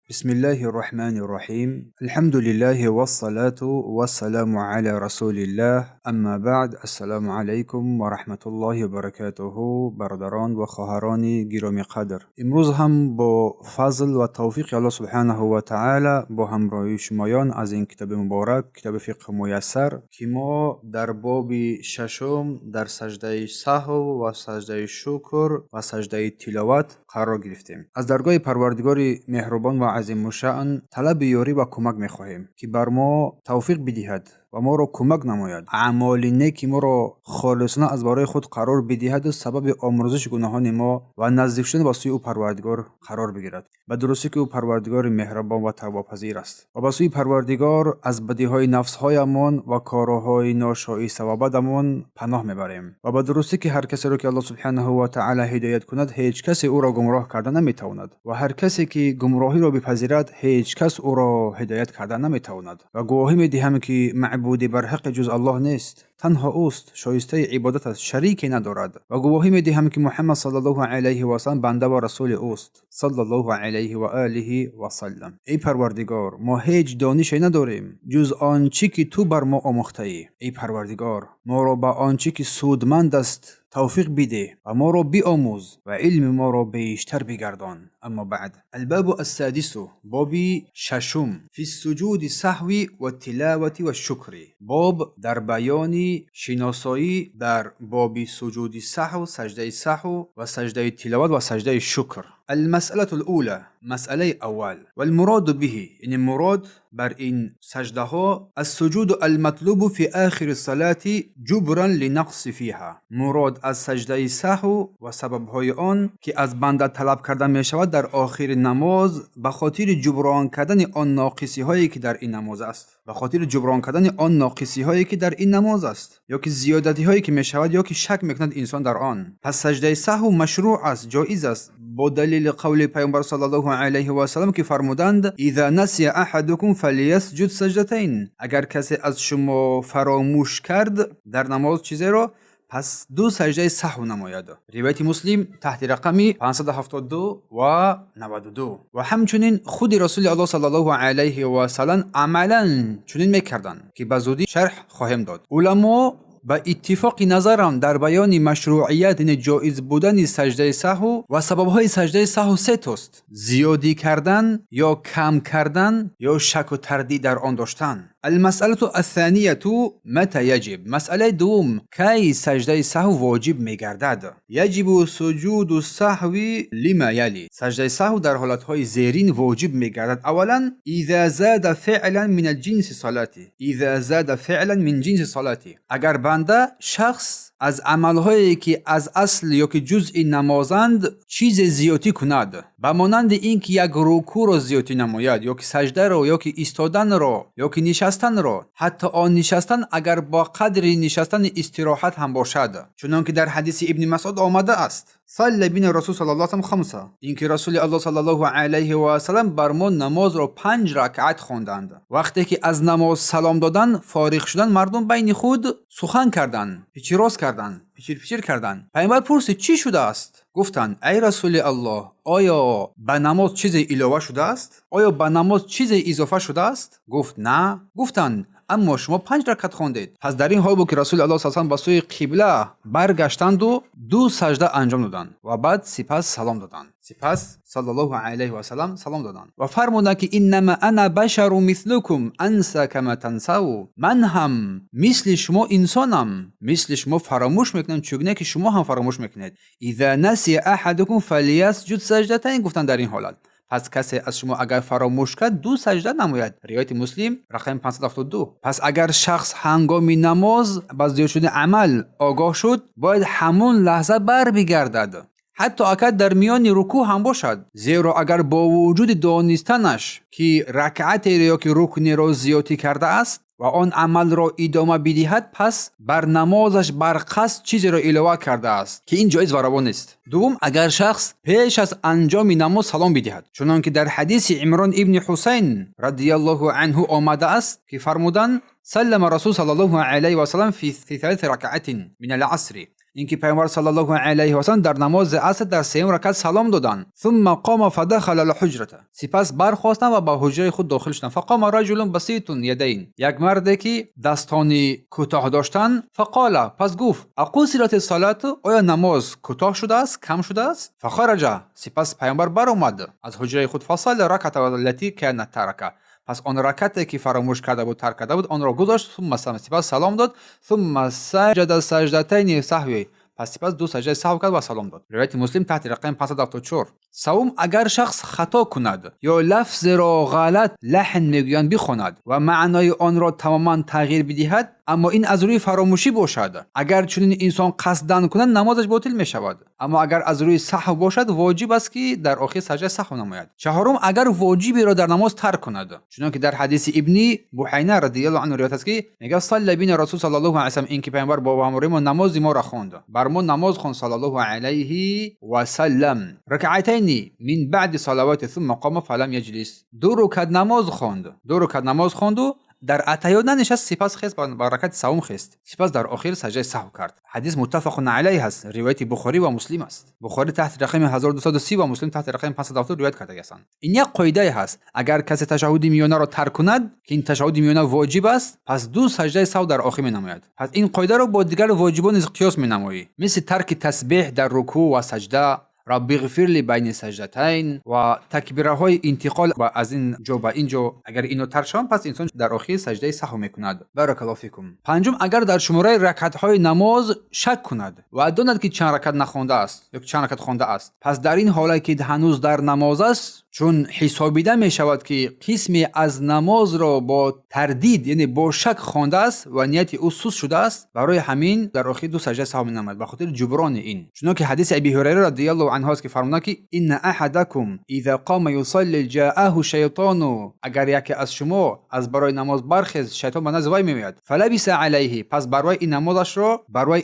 بسم الله الرحمن الرحیم. الحمد لله والصلاة والسلام على رسول الله. اما بعد، السلام علیکم و رحمت الله و برکاته. برادران و خواهران گرامی قدر، امروز هم با فضل و توفیق الله سبحانه و تعالی با همراهی شمایان از این کتاب مبارک، کتاب فقه میسر، که ما در باب ششم در سجده سهو و سجده شکر و سجده تلاوت قرار گرفتیم. از درگاه پروردگار مهربان و عظیم الشأن طلب یاری و کمک می‌خواهیم که بر ما توفیق بدهد و ما را کمک نماید، اعمال نیک ما را خالصانه از برای خود قرار بدهد و سبب آمرزش گناهان ما و نزدیک شدن به سوی او پروردگار قرار بگیرد، به درستی که او پروردگار مهربان و توبه‌پذیر است. و به سوی پروردگار از بدیهای نفس‌هایمان و کارهای ناشایسته و بدمان پناه میبریم و به درستی که هر کسی را که الله سبحانه و تعالی هدایت کند، هیچ کسی او را گمراه کردن نمیتواند و هر کسی که گمراهی را بپذیرد، هیچ کس او را هدایت کردن نمیتواند. و گواهی میدهم که معبود بر حق جز الله نیست، تنها اوست، شایسته عبادت است، شریکی ندارد. و گواهی میدهم که محمد صلی الله علیه و سلم بنده و رسول اوست، صلی الله علیه و آله و سلم. ای پروردگار، ما هیچ دانشی نداریم جز آنچه که تو بر ما آموخته ای. ای پروردگار، ما را به آنچه که سودمند است توفیق بده و ما را بیاموز و علم ما را بیشتر بگردان. اما بعد، الباب السادس، باب ششم، فی السجود سهوی و تلاوت و شکر. باب در بیان شناسایی در باب سجود سهو، سجده سهو و سجده تلاوت و سجده شکر. المسألة الأولى، مسألة أول، والمراد به، إن المراد بر إن سجدها السجود المطلوب في آخر الصلاة جبرا لنقص فيها. مراد از سجده سهو و سبب های آن که از بنده طلب کرده می شود در آخر نماز، به خاطر جبران کردن آن ناقصی هایی که در این نماز است، به خاطر جبران کردن آن ناقصی هایی که در این نماز است، یا که زیادتی هایی که می شود یا که شک میکند انسان در آن. پس سجده سهو مشروع است، جایز است، با دلیل قول پیامبر صلی الله علیه و سلم که فرمودند اذا نسی احدکم فلیسجد سجدتین. اگر کسی از شما فراموش کرد در نماز چیزی را، پس دو سجده سهو نماید. روایت مسلم تحت رقم 572 و 92. و همچنین خود رسول الله صلی الله علیه و سلم عملا چنین میکردند که به زودی شرح خواهیم داد. علما با اتفاق نظرم در بیان مشروعیت جایز بودن سجده سهو و سببهای سجده سهو سه توست: زیادی کردن یا کم کردن یا شک و تردید در آن داشتن. المسألة الثانية متى يجب. مسألة دوم، کی سجده سهو واجب میگردد؟ یجب سجود السهو لما یلی. سجده سهو در حالتهای زیرین واجب میگردد. اولا، اذا زاد فعلا من الجنس صلاتی. اذا زاد فعلا من جنس صلاتی، اگر بنده شخص از عملهایی که از اصل یا که جزء نمازند چیز زیادی کند، به مانند این که یک رکوع را زیادی نماید، یا که سجده را، یا که ایستادن را، یا که نشستن را، حتی آن نشستن اگر با قدر نشستن استراحت هم باشد، چنانکه در حدیث ابن مسعود آمده است صلی بنا رسول صلی الله علیه و خمسه، اینکه رسول الله صلی الله علیه و سلم بر ما نماز را 5 رکعت خواندند. وقتی که از نماز سلام دادن فارغ شدن، مردم بین خود سخن کردند، پیچ راست کردند، پیچیر کردند. پیامبر پرسید چی شده است؟ گفتند ای رسول الله، آیا به نماز چیز علاوه شده است؟ آیا به نماز چیز اضافه شده است؟ گفت نه. گفتند اما شما 5 رکعت خواندید. پس در این حال بود که رسول الله صلی الله علیه و سلم به سوی قبله برگشتند و 2 سجده انجام دادند و بعد سپس سلام دادند. سپس صلی الله علیه و سلم سلام دادند و فرمودند که انما انا بشر مثلکم انسى كما تنسوا. من هم مثل شما انسانم، مثل شما فراموش میکنم چگونه که شما هم فراموش میکنید. اذا نسی احدکم فلیسجد سجدتین. گفتند در این حالت پس کسی از شما اگر فراموش کرد 2 سجده نماید. روایت مسلم رقم 572. پس اگر شخص هنگام نماز با زیاد شدن عمل آگاه شد، باید همون لحظه بر بگردد، حتی اگر در میان رکوع هم باشد، زیرا اگر با وجود دانستنش که رکعت یا که رکن را زیادی کرده است و آن عمل را ادامه بدهد، پس بر نمازش بر قصد چیزی را علاوه کرده است که این جایز و روا نیست. دوم، اگر شخص پیش از انجام نماز سلام بدهد، چنانکه در حدیث عمران ابن حسین رضی الله عنه آمده است که فرمودند سلم رسول صلی الله علیه و سلم فی 3 رکعات من العصر. اینکه پیامبر صلی الله علیه و سلم در نماز عصر در سوم رکعت سلام دادند. ثم قام فدخل الحجره، سپس برخاستند و به حجره خود داخل شدند. فقام رجل بسيط یدین، یک مردی که دستانی کوتاه داشتند. فقال، پس گفت اقصرت الصلاه، آیا نماز کوتاه شده است، کم شده است؟ فخرج، سپس پیامبر برآمد از حجره خود. فصل رکعت التي كانت ترکه، پس آن رکعتی که فراموش کرده بود، ترک کرده بود، آن را گذاشت. ثم سپس سلام داد. ثم سجد سجدتین سهوی، پس سپس دو سجده سهو کرد و سلام داد. روایت مسلم تحت رقم 574. سوم، اگر شخص خطا کند یا لفظ را غلط لحن میگویند بخواند و معنای آن را تماما تغییر بدهد، اما این از روی فراموشی باشد، اگر چنین انسان قصدن کند نمازش باطل می شود. اما اگر از روی سهو باشد واجب است که در آخر سجده سهو نماید. چهارم، اگر واجبی را در نماز ترک کند، چنانکه در حدیث ابن بحینه رضی الله عنه روایت است که میگه صلی بین رسول صلی الله علیه و سلم، این که پیامبر با امر ما نماز ما را خواند، بر ما نماز خواند صلی الله علیه و سلم، رکعتین من بعد صلوات ثم قام فلم یجلس، دو رکعت نماز خواند و در اتحیات ننشست، سپس خست با رکعت سوم خست، سپس در آخر سجده سهو کرد. حدیث متفق علیه است، روایت بخاری و مسلم است. بخاری تحت رقم 1230 و مسلم تحت رقم 570 روایت کرده است. این یک قاعده است، اگر کسی تشهد میانه را ترک کند که این تشهد میانه واجب است، پس دو سجده سهو در آخر می نماید. پس این قاعده را با دیگر واجبان نیز قیاس می نمایی، مثل ترک تسبیح در رکوع و سجده، رب اغفر لی بین سجدتین و تکبیره های انتقال و از این جا به اینجا، اگر اینو ترک شوند پس انسان در آخر سجده سهو میکند. بارک الله فیکم. پنجم، اگر در شماره رکعت های نماز شک کند و داند که چند رکعت نخوانده است یا چند رکعت خوانده است، پس در این حالت که هنوز در نماز است، چون حسابیده می شود که قسمی از نماز را با تردید یعنی با شک خوانده است و نیت او سست شده است، برای همین در آخر دو سجده سهو نماید به خاطر جبران این. چنانکه حدیث ابی هریره رضی الله عنه است که فرمود که ان احدکم اذا قام یصلی جاءه شیطان، اگر یکی از شما از برای نماز برخیز، شیطان به نزد وی میآید. فلبس علیه، پس برای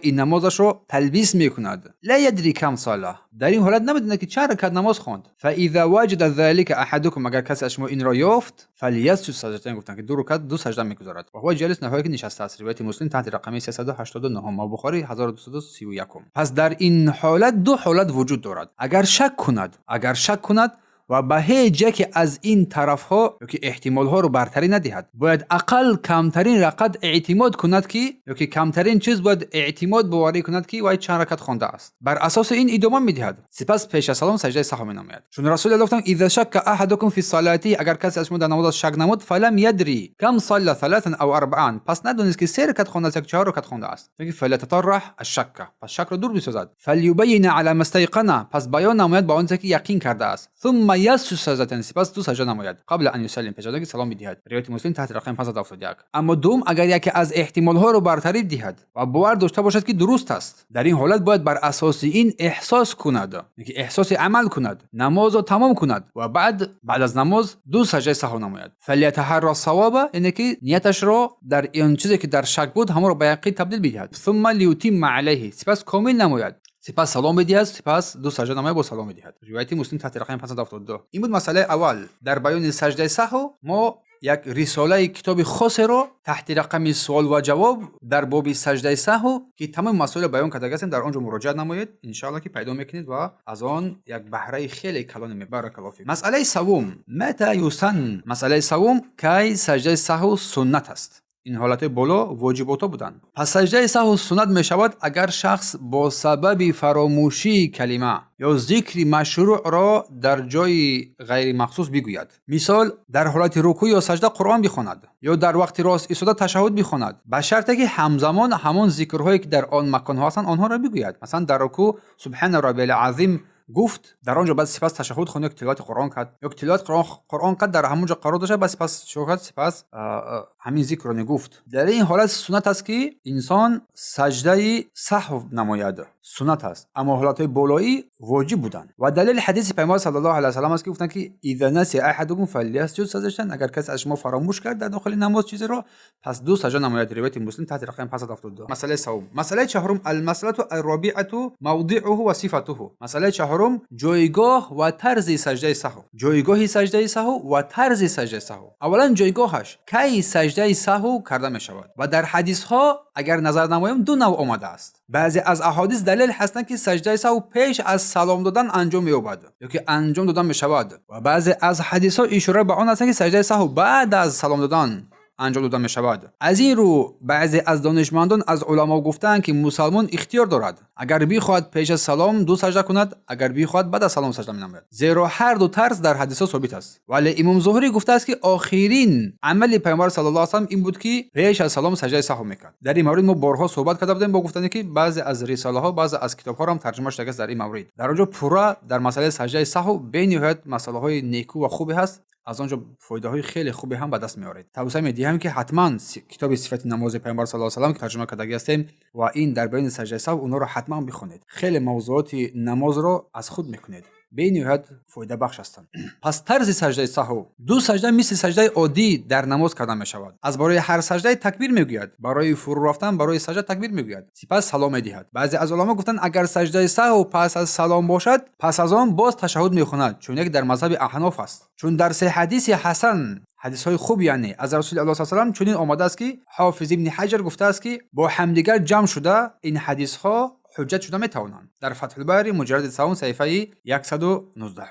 این نمازش را تلبیس میکند. لا یدری کم صلاه، در این حالت نمیدونه که چند رکعت نماز خواند. فاذا وجد ذلك احدکم، اگر کسی از شما این را یافت، فلیسجد سجدتین، گفتن که دو رکعت دو سجده میگذارد و هو جالس نهایی که نشسته است. روایت مسلم تحت رقم 389 و بخاری 1231. پس در این حالت دو حالت وجود دارد. اگر شک کند و به هیچ جا که از این طرف ها یا که احتمال ها رو برتری ندهد، باید اقل کمترین رکعت اعتماد کند که یا که کمترین چیز باید اعتماد بواری کند که وای چند رکعت خوانده است. بر اساس این ادامه میدهد، سپس پیش از سلام سجده سهو نماید. چون رسول الله گفتند اذا شک احدکم فی الصلاه، اگر کسی از شما در نماز شک نمود، فلم یدری کم صلى ثلاثا او اربعا، پس ندونست که 3 رکعت خوانده است یا 4 رکعت خوانده است، میگه فلتطرح الشک، پس شک رو دور بسازد. فلیبین علی ما استيقن، پس بیان نماید با آنچه که یقین کرده است. ثم یسجد سجدتین، سپس دو سجده نماید قبل ان یسلم، پیش از آنکه سلام بدهد. روایت مسلم تحت رقم 571. اما دوم، اگر یکی از احتمال ها رو برتری دهد و باور داشته باشد که درست است، در این حالت باید بر اساس این احساس کند، میگه احساس عمل کند، نماز رو تمام کند و بعد از نماز دو سجده سهو نماید. فلیتحری الصواب، یعنی که نیتش را در این چیزی که در شک بود همون رو به یقین تبدیل بدهد. ثم لیتم علیه، سپس کامل نماید، سپس سلام بدهد، سپس دو سجده نماید با سلام بدهد. روایت مسلم تحت رقم 572. این بود مسئله اول. در بیان سجده سهو ما یک رساله کتاب خاص رو تحت رقم سوال و جواب در باب سجده سهو که تمام مسائل بیان کرده است در آنجا مراجعه نمایید، ان شاء الله که پیدا میکنید و از آن یک بهره خیلی کلان میبارک الله فیک. مسئله سوم، متى یسن، مسئله سوم کی سجده سهو سنت است. این حالت بالا واجبات بودند. پس سجده سهو سنت می شود اگر شخص با سبب فراموشی کلمه یا ذکر مشروع را در جای غیر مخصوص بگوید. مثال در حالت رکوع یا سجده قرآن بخواند یا در وقت راست ایستاده تشهد بخواند، به شرطی که همزمان همان ذکرهایی که در آن مکان ها هستند آنها را بگوید. مثلا در رکوع سبحان ربی العظیم گفت، در آنجا بعد سپس تشهد خواند، یک تلاوت قرآن کرد، یک تلاوت قرآن کرد در همونجا قرار داشت، بعد سپس شوکت، سپس همین ذکر رو نگفت. در این حالت سنت است که انسان سجده سهو نماید، سنت است، اما حالت بالایی واجب بودند. و دلیل حدیث پیامبر صلی الله علیه و سلم است که گفتند که اذا نسی احدکم فلیسجد سجدتین، اگر کسی از شما فراموش کرد در داخل نماز چیزی را، پس دو سجده نماید. روایت مسلم تحت رقم 572. مسئله سوم. مسئله چهارم، المسأله الرابعه موضعه و صفته. مسئله چهارم، جایگاه و طرز سجده سهو. جایگاه سجده سهو و طرز سجده سهو. اولا جایگاهش کی سجده سهو کرده می شود و در حدیث ها اگر نظر نماییم دو نوع آمده است. بعضی از احادیث دلیل هستند که سجده سهو پیش از سلام دادن انجام می‌یابد یا که انجام دادن می‌شود و بعضی از حدیث‌ها اشاره به آن هستند که سجده سهو بعد از سلام دادن انجام داده می شود. از این رو بعضی از دانشمندان از علما گفتند که مسلمان اختیار دارد اگر بخواهد پیش از سلام دو سجده کند، اگر بخواهد بعد از سلام سجده نماید، زیرا هر دو طرز در حدیث ها ثابت است. ولی امام ظهری گفته است که آخرین عمل پیامبر صلی الله علیه و آله این بود که پیش از سلام سجده سهو میکرد. در این مورد ما بارها صحبت کرده بودیم با گفتن که بعضی از رساله ها، بعضی از کتاب ها هم ترجمه شده است در این مورد. در آنجا پورا در مسئله سجده سهو به نهایت مسئله های نیکو و خوبی هست، از آنجا فایده های خیلی خوبی هم به دست میارید. توصیه میدیم که حتما کتاب صفت نماز پیامبر صلی الله علیه و آله که ترجمه کرده هستیم و این در بین سجده سهو اونها رو حتما بخونید. خیلی موضوعات نماز رو از خود میکنید، به نهایت فایده بخش هستند. پس طرز سجده سهو دو سجده مثل سجده عادی در نماز کرده می شود. از برای هر سجده تکبیر میگوید، برای فرو رفتن برای سجده تکبیر میگوید، سپس سلام میدهد. بعضی از علما گفتند اگر سجده سهو پس از سلام باشد، پس از آن باز تشهد میخواند، چون یک در مذهب احناف است. چون در سه حدیث حسن، حدیث های خوب یعنی از رسول الله صلی الله علیه و آله چنین آمده است که حافظ ابن حجر گفته است که با همدیگر جمع شده این حدیث ها حجت شده میتوانند. در فتح الباری مجلد سوم صفحه 119.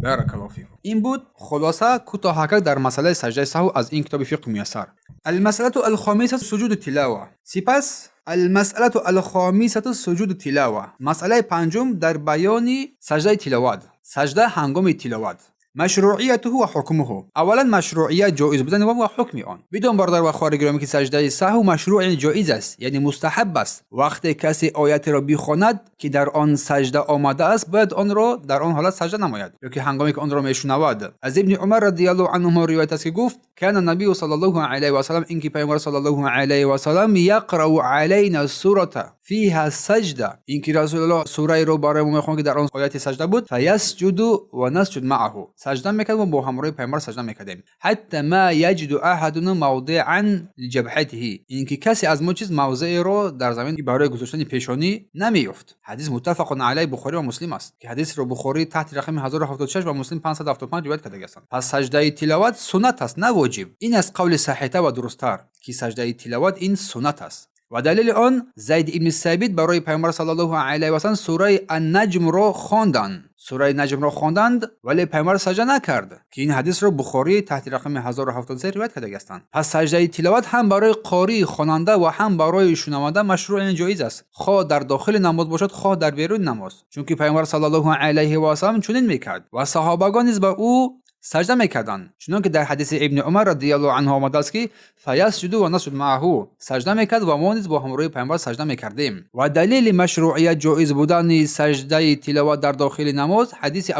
بارک الله فیکم. این بود خلاصه کوتاه در مسئله سجده سهو از این کتاب فقه میسر. المسأله الخامسه سجود تلاوه. سپس المسأله الخامسه سجود تلاوه، مسئله پنجم در بیان سجده تلاوت، سجده هنگام تلاوت. مشروعیته و حکمه. اولا مشروعیت جایز بودن و حکم آن. بدون برادر و خواهر گرامی که سجده سهو مشروع یعنی جایز است، یعنی مستحب است. وقتی کسی آیت را بخواند که در آن سجده آمده است، باید آن را در آن حالت سجده نماید، یا که هنگامی که آن را میشنود. از ابن عمر رضی الله عنهما روایت است که گفت کان النبی صلی الله علیه و سلم، اینکه پیامبر صلی الله علیه و سلم یقرأ علینا سوره فیها سجده، اینکه رسول الله سوره رو برای ما میخوان که در آن آیت سجده بود، فیسجد و نسجد معه، سجده میکرد و با همراه پیامبر سجده میکردیم. حتی ما یجد احدنا موضعا لجبهته، اینکه کسی از ما چیز موضعی رو در زمین برای گذاشتن پیشانی نمیافت. حدیث متفق علیه بخاری و مسلم است که حدیث رو بخاری تحت رقم 1076 و مسلم 575 روایت کرده است. پس سجده تلاوت سنت است نه واجب. این از قول صحیح و درست‌تر که سجده تلاوت این سنت است. و دلیل آن زید ابن ثابت برای پیامبر صلی الله علیه و سلم سوره النجم را خواندند. سوره نجم را خواندند ولی پیامبر سجده نکرد که این حدیث را بخاری تحت رقم 1073 روایت کرده است. پس سجده تلاوت هم برای قاری خواننده و هم برای شنونده مشروع و جایز است، خواه در داخل نماز باشد خواه در بیرون نماز، چون که پیامبر صلی الله علیه و سلم چنین میکرد و صحابگان نیز به او سجده میکردند، چنانکه در حدیث ابن عمر رضی الله عنه آمده است که فیسجد و نسجد معه، سجده میکرد و ما نیز با همراه پیامبر سجده میکردیم. و دلیل مشروعیت جایز بودن سجده تلاوت در داخل نماز حدیث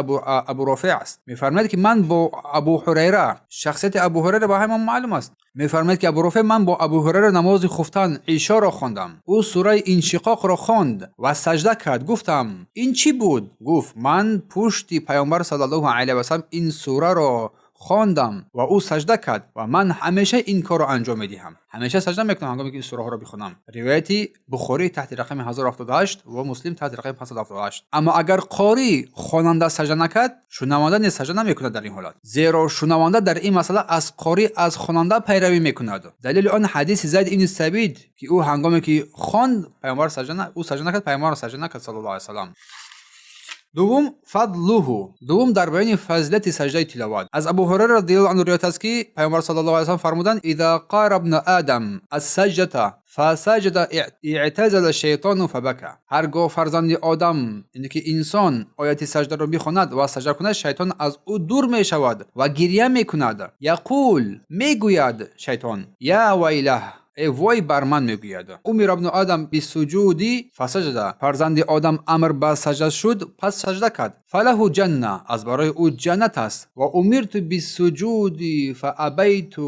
ابو رافع است. میفرماید که من با ابو هریره، شخصیت ابو هریره با همه معلوم است، میفرماید که ابو رافع من با ابو هریره نماز خفتن عشا را خواندم، او سوره انشقاق را خواند و سجده کرد. گفتم این چی بود؟ گفت من پشت پیامبر صلی الله علیه و سلم این سوره را خواندم و او سجده کرد و من همیشه این کار را انجام میدهم، همیشه سجده میکنم هنگامی که این سوره ها را بخونم. روایتی بخاری تحت رقم 1078 و مسلم تحت رقم 578. اما اگر قاری خواننده سجده نکرد، شنونده نیز سجده نمیکند در این حالت، زیرا شنونده در این مسئله از قاری از خواننده پیروی میکند. دلیل آن حدیث زید ابن ثابت که او هنگامی که خواند پیامبر او سجده نکرد، پیامبر سجده نکرد صلی الله علیه و سلم. دوم فضله، دوم در بیان فضیلت سجده تلاوت. از ابو هریره رضی الله عنه روایت است که پیامبر صلی الله علیه و سلم فرمودند اذا قارب ابن آدم السجده فسجد اعتزل الشیطان فبكى، هرگاه فرزند آدم یعنی که انسان آیت سجده را بخواند و سجده کند، شیطان از او دور می شود و گریه می کند. یقول، میگوید شیطان، یا ویله، ای وای بر من، میگوید امر ابن آدم بسجودی فسجد، فرزند آدم امر به سجده شد پس سجده کرد. فله جنه، از برای او جنت است. و امرت بسجودی فابیت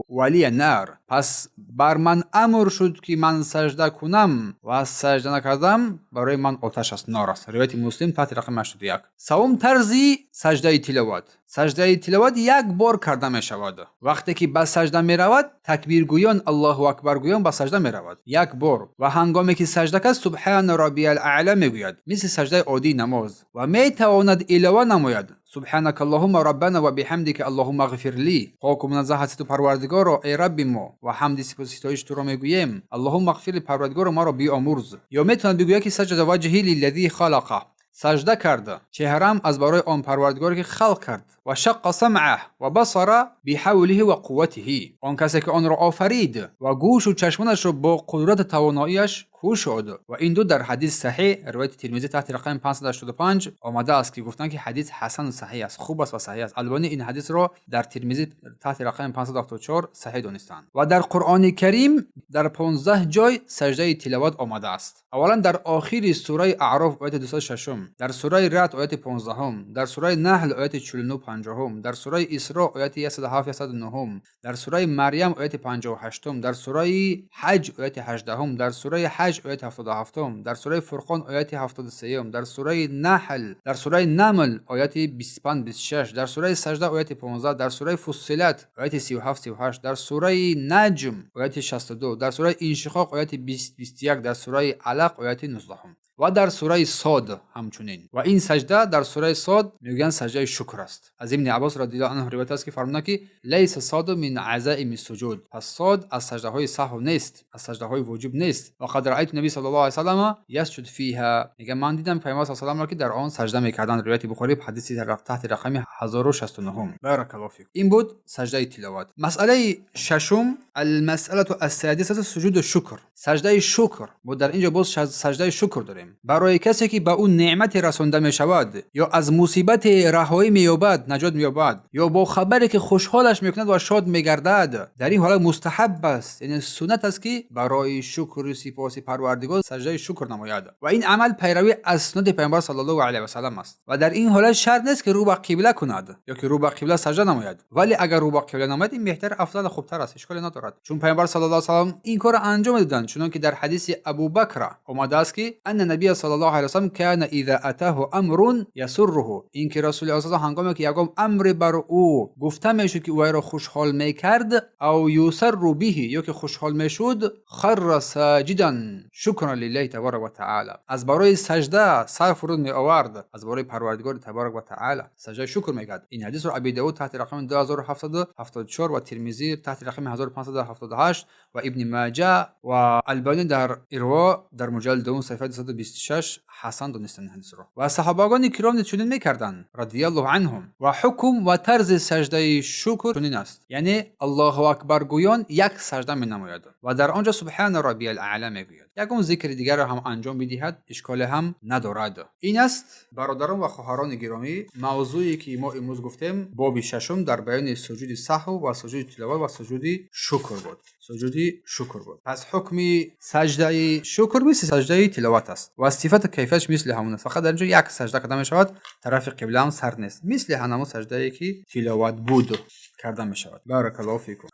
ولی نار، پس بر من امر شد که من سجده کنم و سجده نکردم، برای من آتش است، نار است. روایت مسلم تحت رقم 81. سوم طرزی سجده تلاوت. سجده تلاوت یک بار کرده می شود. وقتی که به سجده می رود، تکبیر گویان الله اکبر گویان به سجده می رود یک بار، و هنگامی که سجده کرد سبحان ربی الاعلی می گوید مثل سجده عادی نماز، و می تواند علاوه نماید سبحانك اللهم ربنا و بحمدک اللهم اغفر لی. پاک و منزه هستی تو پروردگارا ای رب ما و حمد ستایش تو را میگوییم. اللهم اغفر لی، پروردگار ما را بیامرز. یا میتوند بگوید که سجد وجهی للذی خلقه، سجده کرده چهرم از برای آن پروردگاری که خلق کرد. و شق سمعه و بصره بحوله و قوته، آن کسی که آن را آفرید و گوش و چشمانش را با قدرت تواناییش شد. و این دو در حدیث صحیح روایت ترمذی تحت رقم 585 آمده است که گفتن که حدیث حسن و صحیح است، خوب است و صحیح است. البانی این حدیث را در ترمذی تحت رقم 584 صحیح دانستند. و در قرآن کریم در 15 جای سجده تلاوت آمده است. اولا در آخر سوره اعراف آیت 206، در سوره رعد آیت 15، در سوره نحل آیت 49 50، در سوره اسراء آیت 107 109، در سوره مریم آیت 58، در سوره حج آیت 18، در سوره حج آیت 77، در سوره فرقان آیت 73، در سوره نمل آیت 25 26، در سوره سجده آیت 15، در سوره فصلت آیت 37 38، در سوره نجم آیت 62، در سوره انشقاق آیت 20 21، در سوره علق آیت 19 و در سوره صاد همچنین. و این سجده در سوره صاد میگن سجده شکر است. از ابن عباس رضی الله عنه روایت است که فرمودند که لیس صاد من عزائم السجود، پس صاد از سجده های سهو نیست، از سجده های واجب نیست. و قد رأیت نبی صلی الله علیه و سلم یسجد فیها، میگه من دیدم پیامبر صلی الله علیه و سلم را که در آن سجده میکردند. روایت بخاری حدیث تحت رقم 1069. بارک الله فیکم. این بود سجده تلاوت. مسئله ششم، المسأله السادسه سجود شکر، سجده شکر. بود در اینجا باز سجده شکر داریم برای کسی که به اون نعمت رسانده می شود یا از مصیبت رهایی می یابد، نجات می یابد، یا با خبری که خوشحالش می کند و شاد می گردد. در این حالت مستحب است، یعنی سنت است که برای شکر و سپاس پروردگار سجده شکر نماید. و این عمل پیروی از سنت پیامبر صلی الله علیه و سلم است. و در این حالت شرط نیست که رو به قبله کند یا که رو به قبله سجده نماید، ولی اگر رو به قبله نماید این بهتر، افضل، خوبتر است، اشکالی ندارد. چون پیامبر صلی الله علیه و سلم این کار انجام دادند، چون که در حدیث ابوبکر اومده است که ان نبی صلی الله علیه و سلم کان اذا اتاه امر یسره، این که رسول الله صلی الله علیه و سلم هنگامی که یگام امر بر او گفته میشد که او را خوشحال میکرد، او یسر به، یا که خوشحال میشد، خر ساجدا شکر لله تبارک و تعالی، از برای سجده سر فرود می آورد، از برای پروردگار تبارک و تعالی سجده شکر میکرد. این حدیث رو ابی داود تحت رقم 2774 و ترمذی تحت رقم 1578 و ابن ماجه و البانی در اروا در مجلد دوم صفحه 226 حسن دانستن حدیث را. و صحابگان کرام چنین میکردند رضی الله عنهم. و حکم و طرز سجده شکر چنین است، یعنی الله اکبر گویان یک سجده می نماید و در آنجا سبحان ربی الاعلی میگوید. یکم ذکر دیگر را هم انجام بدهد، اشکال هم ندارد. این است برادران و خواهران گرامی موضوعی که ما امروز گفتیم، باب ششم در بیان سجود سهو و سجود تلاوت و سجود شکر بود. پس حکم سجده شکر مثل سجده تلاوت است و صفت کیفیتش مثل همون است، فقط در اینجا یک سجده کردن می شود، طرف قبله هم سر نیست، مثل همون سجده ای که تلاوت بود کردن می شود. بارک الله فیکم.